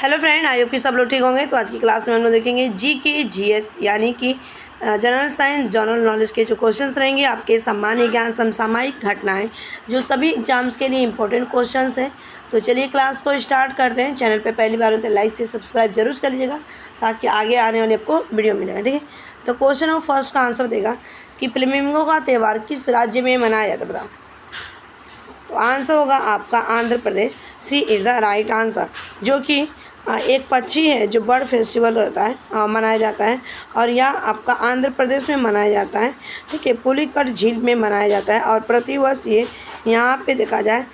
Hello friend, I hope कि सब लोग ठीक होंगे। तो आज की क्लास में हम लोग देखेंगे जी के जीएस यानी कि जनरल साइंस जनरल नॉलेज के जो क्वेश्चंस रहेंगे आपके सामान्य ज्ञान समसामयिक घटनाएं जो सभी एग्जाम्स के लिए इंपॉर्टेंट क्वेश्चंस हैं। तो चलिए क्लास को स्टार्ट करते हैं। चैनल पे पहली बार हो तो लाइक से सब्सक्राइब जरूर कर लीजिएगा ताकि आगे आने वाले आपको वीडियो मिलेगा। ठीक है, तो क्वेश्चन ऑफ फर्स्ट का आंसर देगा कि फ्लेमिंगो का त्यौहार किस राज्य में मनाया जाता है, बताओ। तो आंसर होगा आपका आंध्र प्रदेश। सी इज़ द राइट आंसर, जो कि एक पक्षी है जो बर्ड फेस्टिवल होता है मनाया जाता है और यह आपका आंध्र प्रदेश में मनाया जाता है। ठीक है, पुलिकट झील में मनाया जाता है और प्रतिवर्ष ये यहाँ पे देखा जाए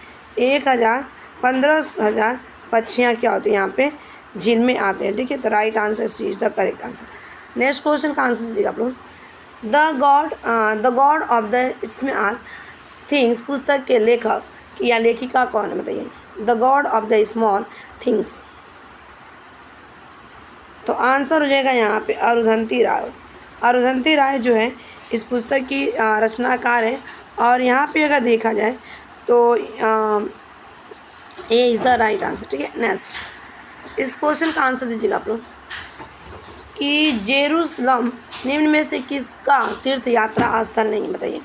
15,000 पक्षियाँ क्या होती हैं यहाँ पे झील में आते हैं। ठीक है, तो right answer C is the correct answer. Next question का आंसर दीजिएगा आप लोग। The God of the small things पुस्तक के लेखक या लेखिका कौन है, बताइए। The God of the small things, तो आंसर हो जाएगा यहाँ पे अरुंधति राय। अरुंधति राय जो है इस पुस्तक की रचनाकार है और यहाँ पे अगर देखा जाए तो ए इज़ द राइट आंसर। ठीक है, नेक्स्ट इस क्वेश्चन का आंसर दीजिएगा आप लोग कि जेरूसलम निम्न में से किसका तीर्थ यात्रा स्थल नहीं, बताइए।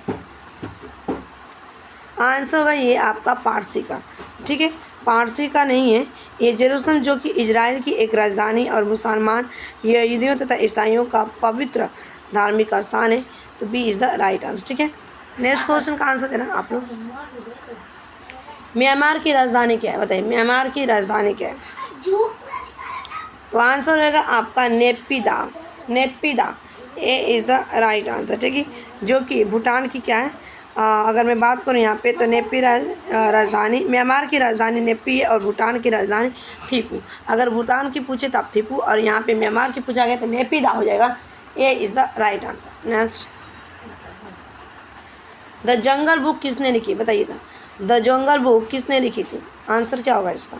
आंसर होगा ये आपका पारसी का। ठीक है, पारसी का नहीं है ये। जेरूसलम जो कि इजराइल की एक राजधानी और मुसलमान यहूदियों तथा ईसाइयों का पवित्र धार्मिक स्थान है। तो B is the right answer. ठीक है, नेक्स्ट क्वेश्चन का आंसर देना आप लोग। म्यांमार की राजधानी क्या है, बताइए। म्यांमार की राजधानी क्या है? तो आंसर रहेगा आपका Naypyidaw. Naypyidaw A is the right answer. ठीक है, जो कि भूटान की क्या है, अगर मैं बात करूँ यहाँ पे तो नेपी राजधानी, म्यांमार की राजधानी नेपी है और भूटान की राजधानी थिपू। अगर भूटान की पूछे तो आप थिपू और यहाँ पे म्यांमार की पूछा गया तो नेपीदा हो जाएगा। ये is the right answer. Next, the jungle book किसने लिखी, बताइए। द जंगल बुक किसने लिखी थी, आंसर क्या होगा इसका?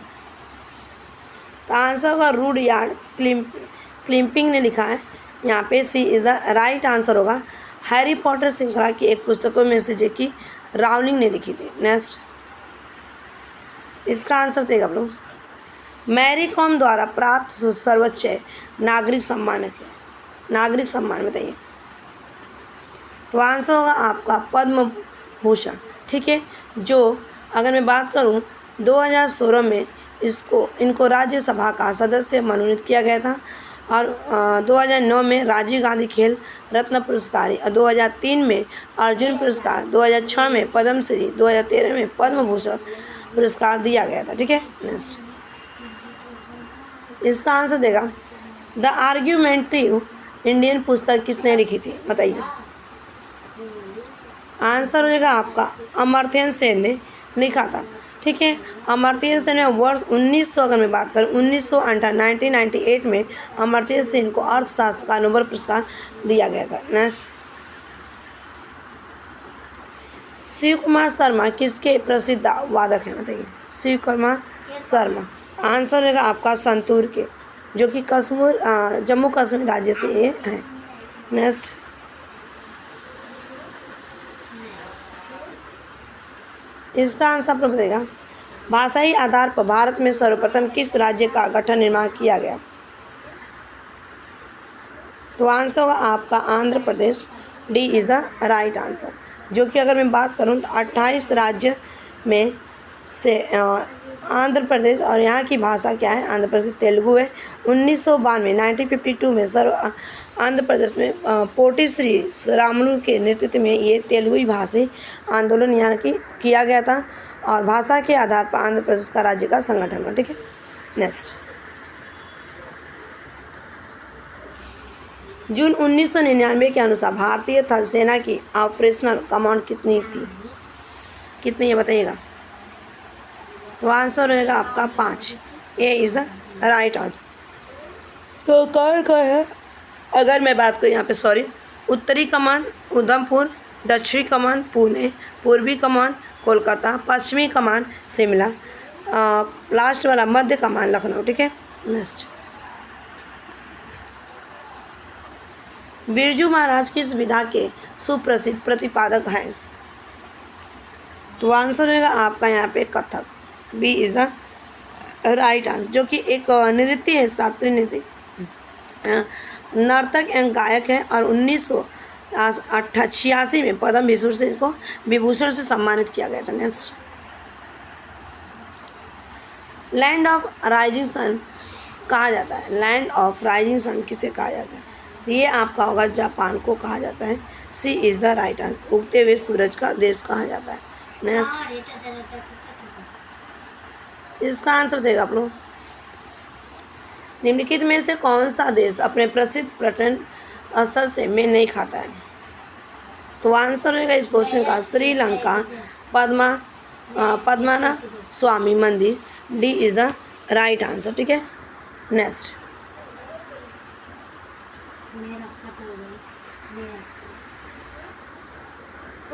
तो आंसर होगा रुडयार्ड किपलिंग ने लिखा है यहाँ पे। सी इज़ द राइट आंसर होगा हैरी पॉटर श्रृंखला की एक पुस्तकों में से जो कि राउलिंग ने लिखी थी। नेक्स्ट इसका आंसर देगा आप लोग। मैरी कॉम द्वारा प्राप्त सर्वोच्च नागरिक सम्मान है, नागरिक सम्मान बताइए। तो आंसर होगा आपका पद्म भूषण। ठीक है, जो अगर मैं बात करूं 2016 में इनको राज्यसभा का सदस्य मनोनीत किया गया था और 2009 में राजीव गांधी खेल रत्न पुरस्कार और 2003 में अर्जुन पुरस्कार, 2006 में पद्मश्री, 2013 में पद्म भूषण पुरस्कार दिया गया था। ठीक है, नेक्स्ट इसका आंसर देगा द आर्ग्यूमेंटिव इंडियन पुस्तक किसने लिखी थी, बताइए। आंसर हो जाएगा आपका अमर्त्य सेन ने लिखा था। ठीक है, अमर्त्य सेन ने वर्ष 1900 अगर मैं बात करूँ 1998 में अमर्त्य सेन को अर्थशास्त्र का नोबेल पुरस्कार दिया गया था। नेक्स्ट, शिव कुमार शर्मा किसके प्रसिद्ध वादक हैं, बताइए। शिव कुमार शर्मा, आंसर रहेगा आपका संतूर के, जो कि जम्मू कश्मीर राज्य से ये हैं। नेक्स्ट, इसका आंसर आपको बताएगा भाषाई आधार पर भारत में सर्वप्रथम किस राज्य का गठन निर्माण किया गया। तो आंसर होगा आपका Andhra Pradesh. D is the right answer, जो कि अगर मैं बात करूं तो 28 राज्य में से आंध्र प्रदेश और यहाँ की भाषा क्या है, आंध्र प्रदेश तेलुगु है। 1952 में आंध्र प्रदेश में पोटी श्री रामुलु के नेतृत्व में ये तेलुगु भाषी आंदोलन यहाँ की किया गया था और भाषा के आधार पर आंध्र प्रदेश का राज्य का संगठन हुआ। ठीक है, नेक्स्ट, जून 1999 के अनुसार भारतीय थल सेना की ऑपरेशनल कमांड कितनी है, बताइएगा। तो आंसर रहेगा आपका 5। ए इज़ द राइट आंसर। तो कौन कौन है, अगर मैं बात करूँ यहाँ पे उत्तरी कमान उधमपुर, दक्षिणी कमान पुणे, पूर्वी कमान कोलकाता, पश्चिमी कमान शिमला, लास्ट वाला मध्य कमान लखनऊ। ठीक है, नेक्स्ट, बिरजू महाराज किस विधा के सुप्रसिद्ध प्रतिपादक हैं। तो आंसर रहेगा आपका यहाँ पे Kathak. B is the right answer, जो कि एक नृत्य है, शास्त्रीय नृत्य, नर्तक एवं गायक है और 1986 में पद्म विभूषण से इसको विभूषण से सम्मानित किया गया था। Next, land of rising sun कहा जाता है, लैंड ऑफ राइजिंग सन किसे कहा जाता है? ये आपका होगा जापान को कहा जाता है। सी इज़ द राइट आंसर, उगते हुए सूरज का देश कहा जाता है। नेक्स्ट, इसका आंसर देगा आप लोग, निम्नलिखित में से कौन सा देश अपने प्रसिद्ध पर्यटन स्थल से मेल नहीं खाता है? तो आंसर रहेगा इस क्वेश्चन का श्रीलंका, पद्मनाभ स्वामी मंदिर, D is the right answer. ठीक है, नेक्स्ट,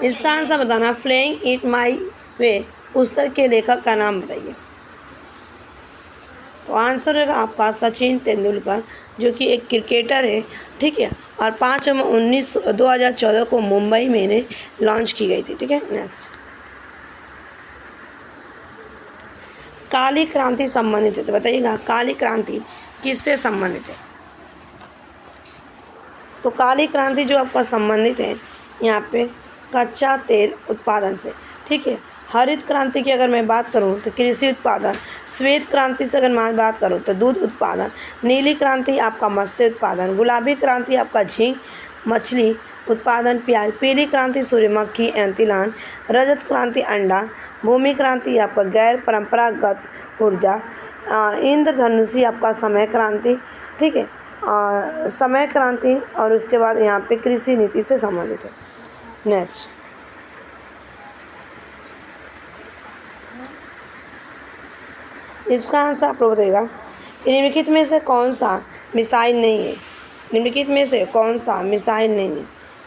इसका आंसर बताना, फ्लेइंग इट माई वे पुस्तक के लेखक का नाम बताइए। तो आंसर रहेगा आपका सचिन तेंदुलकर, जो कि एक क्रिकेटर है। ठीक है, और 5 नवंबर 2014 को मुंबई में इन्हें लॉन्च की गई थी। ठीक है, नेक्स्ट, काली क्रांति संबंधित है, तो बताइएगा काली क्रांति किससे संबंधित है? तो काली क्रांति जो आपका संबंधित है यहाँ पे कच्चा तेल उत्पादन से। ठीक है, हरित क्रांति की अगर मैं बात करूँ तो कृषि उत्पादन, श्वेत क्रांति से अगर मैं बात करूँ तो दूध उत्पादन, नीली क्रांति आपका मत्स्य उत्पादन, गुलाबी क्रांति आपका झींग मछली उत्पादन प्याज, पीली क्रांति सूर्यमुखी एवं तिलहन, रजत क्रांति अंडा, भूमि क्रांति आपका गैर परंपरागत ऊर्जा, इंद्रधनुषी आपका समय क्रांति। ठीक है, समय क्रांति, और उसके बाद यहाँ पे कृषि नीति से संबंधित है। नेक्स्ट, इसका आंसर आप लोग बताइएगा कि निम्नलिखित में से कौन सा मिसाइल नहीं है? निम्नलिखित में से कौन सा मिसाइल नहीं है?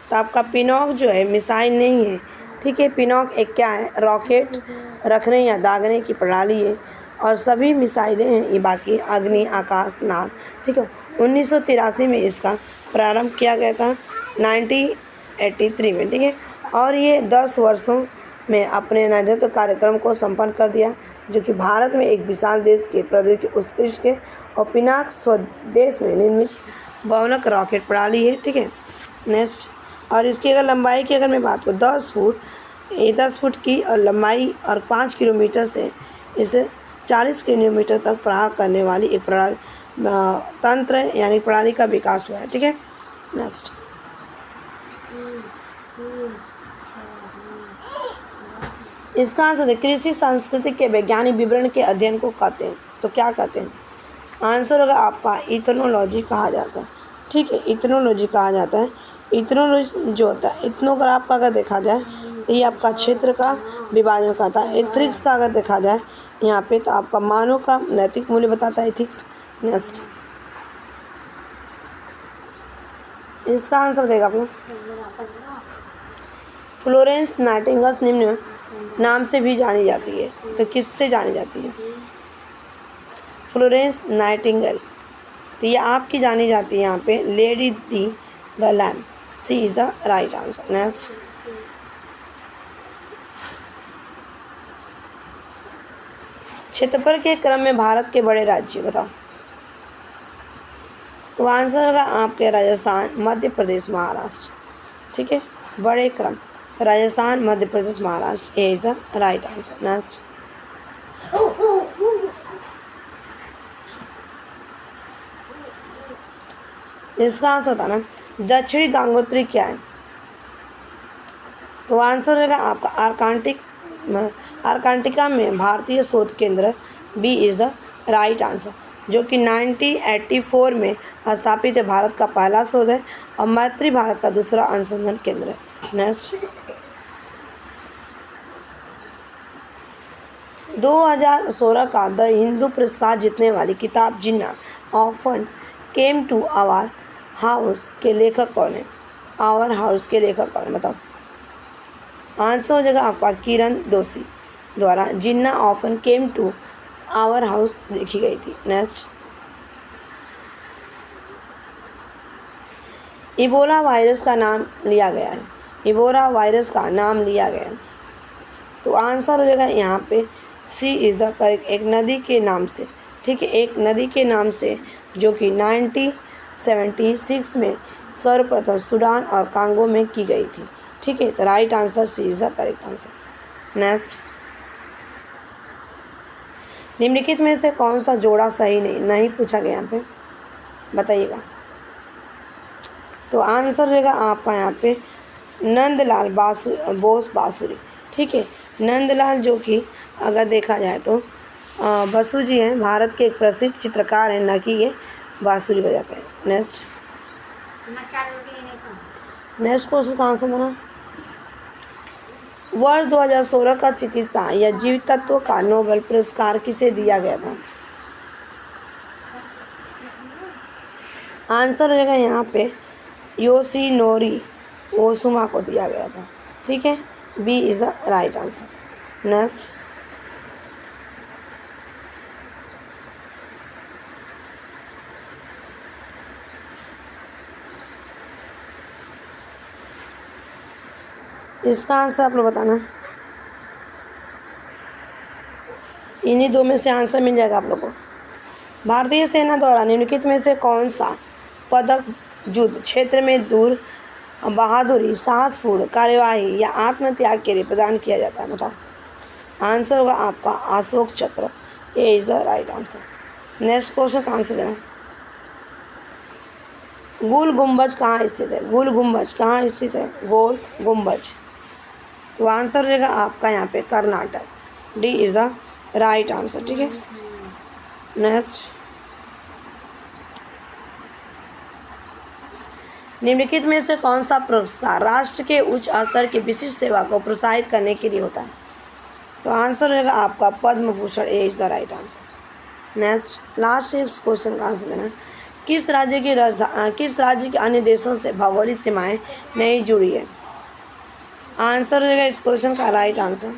तो आपका पिनॉक जो है मिसाइल नहीं है। ठीक है, पिनॉक एक क्या है? रॉकेट रखने या दागने की प्रणाली है, और सभी मिसाइलें हैं ये बाकी अग्नि, आकाश, नाग। ठीक है, 1983 में इसका प्रारंभ किया गया था, 1983 में। ठीक है, और ये 10 वर्षों में अपने नेतृत्व कार्यक्रम को संपन्न कर दिया, जो कि भारत में एक विशाल देश के प्रौद्योगिकी उत्कृष्ट के और पिनाक स्वदेश में निर्मित बहुनक रॉकेट प्रणाली है। ठीक है, नेक्स्ट, और इसकी अगर लंबाई की अगर मैं बात करूँ 10 फुट की और लंबाई और 5 किलोमीटर से इसे 40 किलोमीटर तक प्रहार करने वाली एक प्रणाली तंत्र यानी प्रणाली का विकास हुआ है। ठीक है, नेक्स्ट, इसका आंसर है कृषि संस्कृति के वैज्ञानिक विवरण के अध्ययन को कहते हैं। तो क्या कहते हैं? आंसर होगा आपका इथनोलॉजी कहा जाता है। ठीक है, इथनोलॉजी कहा जाता है। इथनोलॉजी जो होता है, इथनोग्राफ का अगर देखा जाए तो ये आपका क्षेत्र का विभाजन करता है। एथिक्स का अगर देखा जाए यहाँ पे तो आपका मानव का नैतिक मूल्य बताता है एथिक्स। नेक्स्ट, इसका आंसर देगा आप लोग, फ्लोरेंस नाइटिंगेल निम्न नाम से भी जानी जाती है। तो किससे जानी जाती है? फ्लोरेंस नाइटिंगेल, तो ये आपकी जानी जाती है यहाँ पे lady the the lamp, C is the right answer. Next, क्षेत्रफल के क्रम में भारत के बड़े राज्य बताओ। तो आंसर होगा आपके राजस्थान, मध्य प्रदेश, महाराष्ट्र। ठीक है, बड़े क्रम Rajasthan, Madhya Pradesh, Maharashtra, A is the right answer. Next, इसका आंसर बताना, दक्षिणी गंगोत्री क्या है? तो आंसर रहेगा आपका आर्कटिका में भारतीय शोध केंद्र, B is the right answer, जो कि 1984 में स्थापित है। भारत का पहला शोध है और मैत्री भारत का दूसरा अनुसंधान केंद्र है। नेक्स्ट, 2016 का द हिंदू पुरस्कार जीतने वाली किताब Jinnah often came to our house के लेखक कौन है? आवर हाउस के लेखक कौन है बताओ। आंसर हो जाएगा आपका किरण दोषी द्वारा Jinnah often came to our house लिखी गई थी। नेक्स्ट, इबोला वायरस का नाम लिया गया है। इबोला वायरस का नाम लिया गया है। तो आंसर हो जाएगा यहाँ पे सी इज़ द करेक्ट, एक नदी के नाम से, ठीक है, एक नदी के नाम से जो कि 1976 में सर्वप्रथम सूडान और कांगो में की गई थी, ठीक है। तो right answer C is the correct answer. Next, निम्नलिखित में से कौन सा जोड़ा सही नहीं पूछा गया यहाँ पे, बताइएगा। तो आंसर रहेगा आपका यहाँ पे नंदलाल बोस बांसुरी, ठीक है। नंदलाल जो कि अगर देखा जाए तो बसु जी हैं, भारत के एक प्रसिद्ध चित्रकार हैं, न कि ये बांसुरी बजाते हैं। नेक्स्ट क्वेश्चन का आंसर देना। वर्ष 2016 का चिकित्सा या जीव तत्व का नोबेल पुरस्कार किसे दिया गया था? आंसर रहेगा यहाँ पे योशिनोरी ओसुमा को दिया गया था, ठीक है। B is the right answer. Next, इसका आंसर आप लोग बताना। इन्हीं दो में से आंसर मिल जाएगा आप लोग को। भारतीय सेना द्वारा निम्नलिखित में से कौन सा पदक युद्ध क्षेत्र में दूर बहादुरी, साहसपूर्ण कार्यवाही या आत्मत्याग के लिए प्रदान किया जाता है? बताओ। आंसर होगा आपका अशोक चक्र, ए is the right answer. Next question का आंसर देना। गोल गुम्बज कहाँ स्थित है? गोल गुम्बज कहाँ स्थित है? गोल गुम्बज, तो आंसर रहेगा आपका यहाँ पे Karnataka, D is the right answer, ठीक है। नेक्स्ट, निम्नलिखित में से कौन सा पुरस्कार राष्ट्र के उच्च स्तर की विशिष्ट सेवा को प्रोत्साहित करने के लिए होता है? तो आंसर रहेगा आपका Padma Bhushan, A is the right answer. Next, last question का आंसर देना। किस राज्य के अन्य देशों से भौगोलिक सीमाएं नहीं जुड़ी है? आंसर रहेगा इस क्वेश्चन का राइट आंसर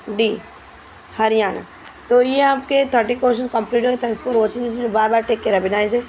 डी, हरियाणा। तो ये आपके 30 क्वेश्चन कंप्लीट हो गए। Thanks for watching this video. Bye bye, take care, have a nice day.